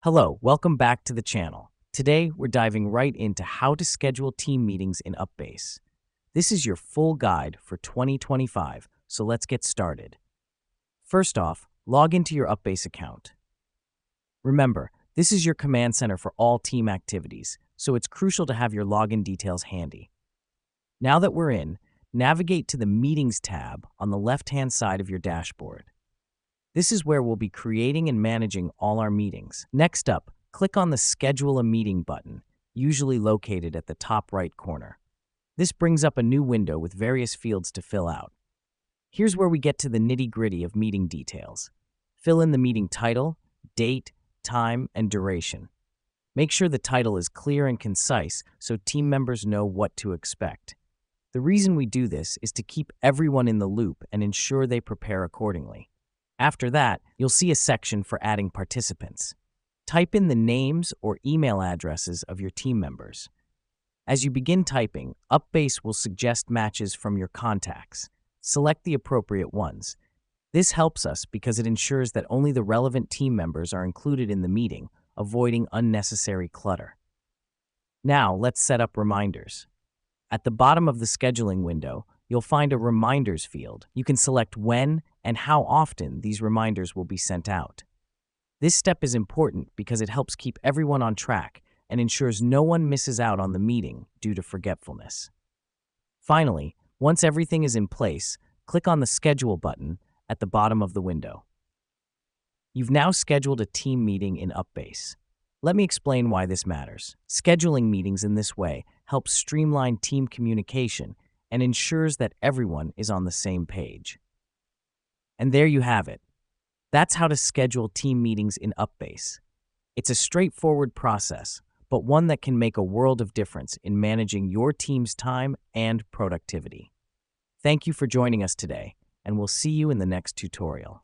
Hello, welcome back to the channel. Today, we're diving right into how to schedule team meetings in UPBASE. This is your full guide for 2025, so let's get started. First off, log into your UPBASE account. Remember, this is your command center for all team activities, so it's crucial to have your login details handy. Now that we're in, navigate to the Meetings tab on the left-hand side of your dashboard. This is where we'll be creating and managing all our meetings. Next up, click on the Schedule a Meeting button, usually located at the top right corner. This brings up a new window with various fields to fill out. Here's where we get to the nitty-gritty of meeting details. Fill in the meeting title, date, time, and duration. Make sure the title is clear and concise so team members know what to expect. The reason we do this is to keep everyone in the loop and ensure they prepare accordingly. After that, you'll see a section for adding participants. Type in the names or email addresses of your team members. As you begin typing, UPBASE will suggest matches from your contacts. Select the appropriate ones. This helps us because it ensures that only the relevant team members are included in the meeting, avoiding unnecessary clutter. Now, let's set up reminders. At the bottom of the scheduling window, you'll find a Reminders field. You can select when and how often these reminders will be sent out. This step is important because it helps keep everyone on track and ensures no one misses out on the meeting due to forgetfulness. Finally, once everything is in place, click on the Schedule button at the bottom of the window. You've now scheduled a team meeting in UPBASE. Let me explain why this matters. Scheduling meetings in this way helps streamline team communication and ensures that everyone is on the same page. And there you have it. That's how to schedule team meetings in UPBASE. It's a straightforward process, but one that can make a world of difference in managing your team's time and productivity. Thank you for joining us today, and we'll see you in the next tutorial.